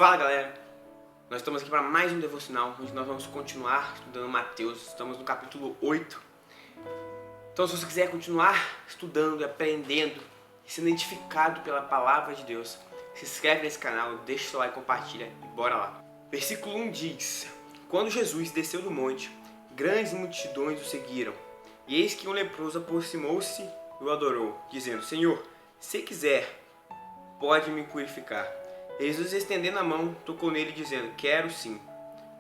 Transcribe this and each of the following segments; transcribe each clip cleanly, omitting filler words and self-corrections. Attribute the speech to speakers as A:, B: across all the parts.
A: Fala galera, nós estamos aqui para mais um devocional, onde nós vamos continuar estudando Mateus. Estamos no capítulo 8. Então se você quiser continuar estudando e aprendendo, sendo identificado pela palavra de Deus, se inscreve nesse canal, deixa o seu like, compartilha e bora lá. Versículo 1 diz: Quando Jesus desceu do monte, grandes multidões o seguiram, e eis que um leproso aproximou-se e o adorou, dizendo: Senhor, se quiser, pode me purificar. Jesus, estendendo a mão, tocou nele, dizendo: Quero sim,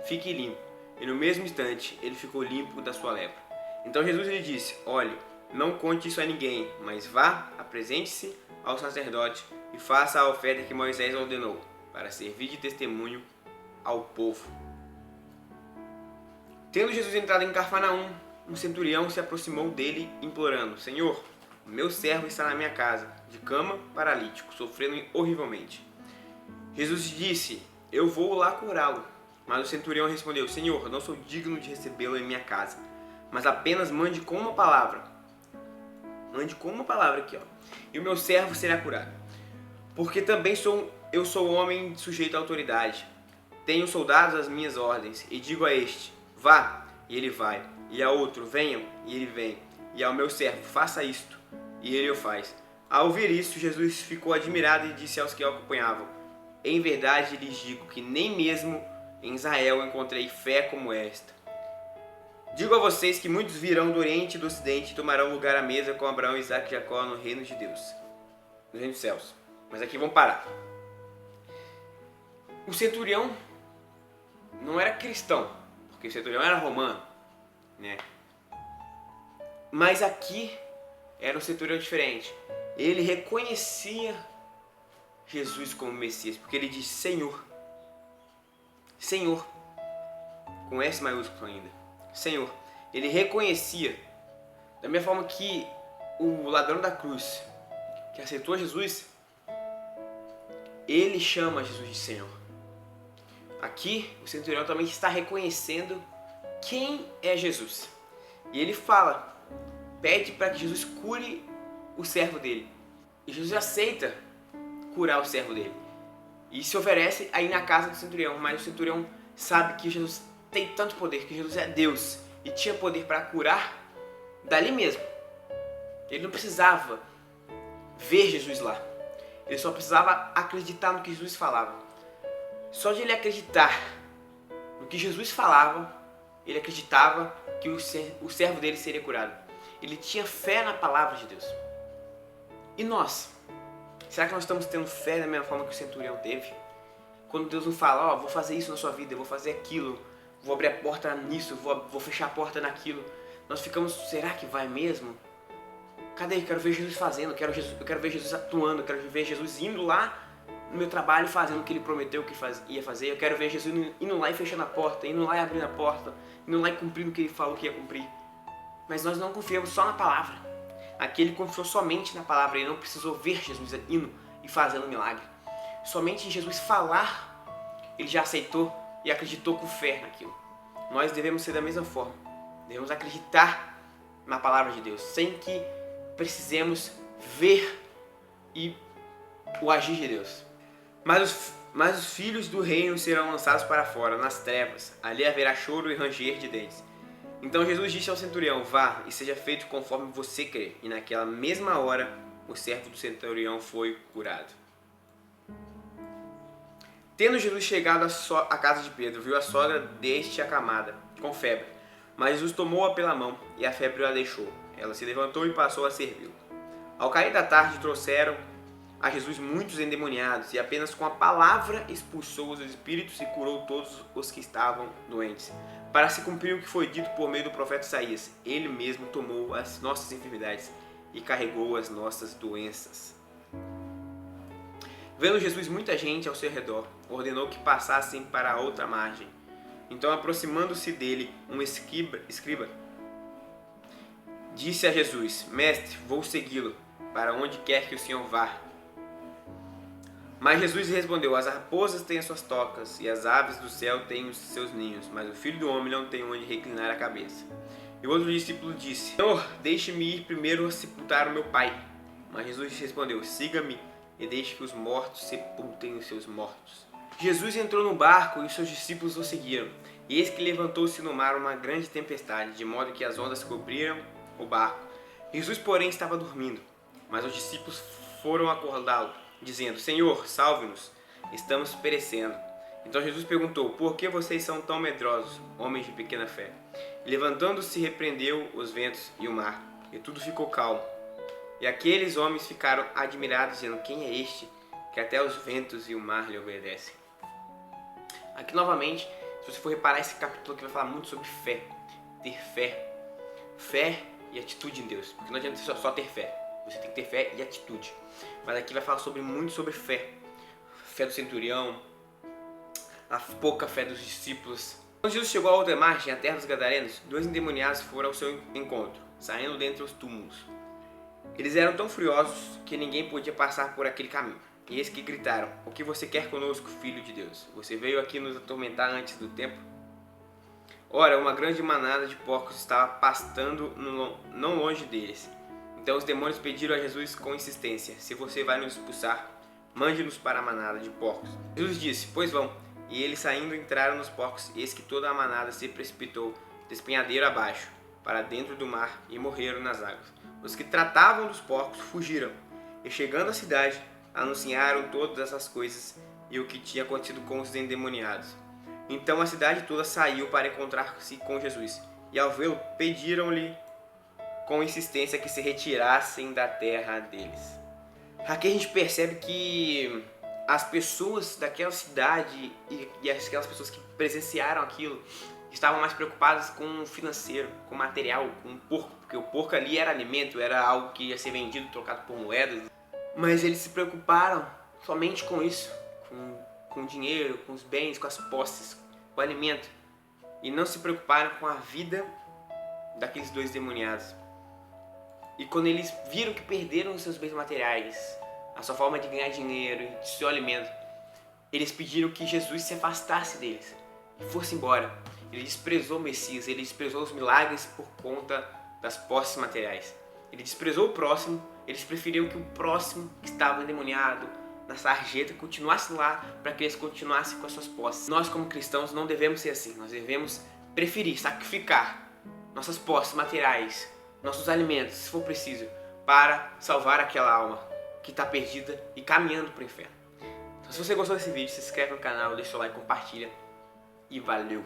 A: fique limpo. E no mesmo instante, ele ficou limpo da sua lepra. Então Jesus lhe disse: Olhe, não conte isso a ninguém, mas vá, apresente-se ao sacerdote e faça a oferta que Moisés ordenou, para servir de testemunho ao povo. Tendo Jesus entrado em Cafarnaum, um centurião se aproximou dele, implorando: Senhor, meu servo está na minha casa, de cama, paralítico, sofrendo horrivelmente. Jesus disse: Eu vou lá curá-lo. Mas o centurião respondeu: Senhor, não sou digno de recebê-lo em minha casa, mas apenas mande com uma palavra. Mande com uma palavra aqui, ó, e o meu servo será curado. Porque também eu sou homem sujeito à autoridade. Tenho soldados às minhas ordens, e digo a este: vá, e ele vai, e a outro: venham, e ele vem, e ao meu servo: faça isto, e ele o faz. Ao ouvir isso, Jesus ficou admirado e disse aos que o acompanhavam: Em verdade lhes digo que nem mesmo em Israel encontrei fé como esta. Digo a vocês que muitos virão do Oriente e do Ocidente e tomarão lugar à mesa com Abraão, Isaque e Jacó no reino de Deus, no reino dos céus. Mas aqui vamos parar. O centurião não era cristão, porque o centurião era romano, né? Mas aqui era um centurião diferente. Ele reconhecia Jesus como Messias, porque ele disse Senhor. Senhor, com S maiúsculo ainda. Senhor. Ele reconhecia, da mesma forma que o ladrão da cruz, que aceitou Jesus, ele chama Jesus de Senhor. Aqui, o centurião também está reconhecendo quem é Jesus. E ele fala, pede para que Jesus cure o servo dele. E Jesus aceita curar o servo dele. E se oferece aí na casa do centurião. Mas o centurião sabe que Jesus tem tanto poder, que Jesus é Deus e tinha poder para curar dali mesmo. Ele não precisava ver Jesus lá. Ele só precisava acreditar no que Jesus falava. Só de ele acreditar no que Jesus falava, ele acreditava que o servo dele seria curado. Ele tinha fé na palavra de Deus. E nós? Será que nós estamos tendo fé da mesma forma que o centurião teve? Quando Deus nos fala, vou fazer isso na sua vida, eu vou fazer aquilo, vou abrir a porta nisso, vou fechar a porta naquilo. Nós ficamos, será que vai mesmo? Cadê? Eu quero ver Jesus fazendo, eu quero ver Jesus atuando, eu quero ver Jesus indo lá no meu trabalho fazendo o que ele prometeu que ia fazer. Eu quero ver Jesus indo lá e fechando a porta, indo lá e abrindo a porta, indo lá e cumprindo o que ele falou que ia cumprir. Mas nós não confiamos só na palavra. Aqui ele confiou somente na palavra, ele não precisou ver Jesus indo e fazendo milagre. Somente em Jesus falar, ele já aceitou e acreditou com fé naquilo. Nós devemos ser da mesma forma. Devemos acreditar na palavra de Deus, sem que precisemos ver e o agir de Deus. Mas os filhos do reino serão lançados para fora, nas trevas. Ali haverá choro e ranger de dentes. Então Jesus disse ao centurião: Vá e seja feito conforme você crê. E naquela mesma hora, o servo do centurião foi curado. Tendo Jesus chegado à casa de Pedro, viu a sogra deste acamada, com febre. Mas Jesus tomou-a pela mão e a febre a deixou. Ela se levantou e passou a servi-lo. Ao cair da tarde, trouxeram a Jesus muitos endemoniados, e apenas com a palavra expulsou os espíritos e curou todos os que estavam doentes. Para se cumprir o que foi dito por meio do profeta Isaías: Ele mesmo tomou as nossas enfermidades e carregou as nossas doenças. Vendo Jesus muita gente ao seu redor, ordenou que passassem para a outra margem. Então, aproximando-se dele, um escriba disse a Jesus: Mestre, vou segui-lo, para onde quer que o Senhor vá. Mas Jesus respondeu: As raposas têm as suas tocas, e as aves do céu têm os seus ninhos, mas o Filho do Homem não tem onde reclinar a cabeça. E o outro discípulo disse: Senhor, deixe-me ir primeiro a sepultar o meu pai. Mas Jesus respondeu: Siga-me e deixe que os mortos sepultem os seus mortos. Jesus entrou no barco e os seus discípulos o seguiram. E eis que levantou-se no mar uma grande tempestade, de modo que as ondas cobriram o barco. Jesus, porém, estava dormindo. Mas os discípulos foram acordá-lo, dizendo: Senhor, salve-nos, estamos perecendo. Então Jesus perguntou: Por que vocês são tão medrosos, homens de pequena fé? E levantando-se, repreendeu os ventos e o mar, e tudo ficou calmo. E aqueles homens ficaram admirados, dizendo: Quem é este, que até os ventos e o mar lhe obedecem? Aqui novamente, se você for reparar, esse capítulo aqui vai falar muito sobre fé. Ter fé. Fé e atitude em Deus. Porque não adianta só ter fé. Você tem que ter fé e atitude. Mas aqui vai falar muito sobre fé. Fé do centurião, a pouca fé dos discípulos. Quando Jesus chegou à outra margem, a terra dos Gadarenos, 2 endemoniados foram ao seu encontro, saindo dentre os túmulos. Eles eram tão furiosos que ninguém podia passar por aquele caminho. E eis que gritaram: O que você quer conosco, Filho de Deus? Você veio aqui nos atormentar antes do tempo? Ora, uma grande manada de porcos estava pastando não longe deles. Então os demônios pediram a Jesus com insistência: Se você vai nos expulsar, mande-nos para a manada de porcos. Jesus disse: Pois vão. E eles saindo entraram nos porcos, e eis que toda a manada se precipitou despenhadeiro abaixo, para dentro do mar, e morreram nas águas. Os que tratavam dos porcos fugiram, e chegando à cidade, anunciaram todas essas coisas e o que tinha acontecido com os endemoniados. Então a cidade toda saiu para encontrar-se com Jesus, e ao vê-lo pediram-lhe com insistência que se retirassem da terra deles. Aqui a gente percebe que as pessoas daquela cidade e aquelas pessoas que presenciaram aquilo estavam mais preocupadas com o financeiro, com o material, com o porco, porque o porco ali era alimento, era algo que ia ser vendido, trocado por moedas. Mas eles se preocuparam somente com isso, com o dinheiro, com os bens, com as posses, com o alimento. E não se preocuparam com a vida daqueles 2 demoniados. E quando eles viram que perderam os seus bens materiais, a sua forma de ganhar dinheiro e de seu alimento, eles pediram que Jesus se afastasse deles e fosse embora. Ele desprezou o Messias, ele desprezou os milagres por conta das posses materiais. Ele desprezou o próximo, eles preferiam que o próximo que estava endemoniado na sarjeta continuasse lá para que eles continuassem com as suas posses. Nós como cristãos não devemos ser assim, nós devemos preferir sacrificar nossas posses materiais, nossos alimentos, se for preciso, para salvar aquela alma que está perdida e caminhando para o inferno. Então, se você gostou desse vídeo, se inscreve no canal, deixa o like, compartilha e valeu!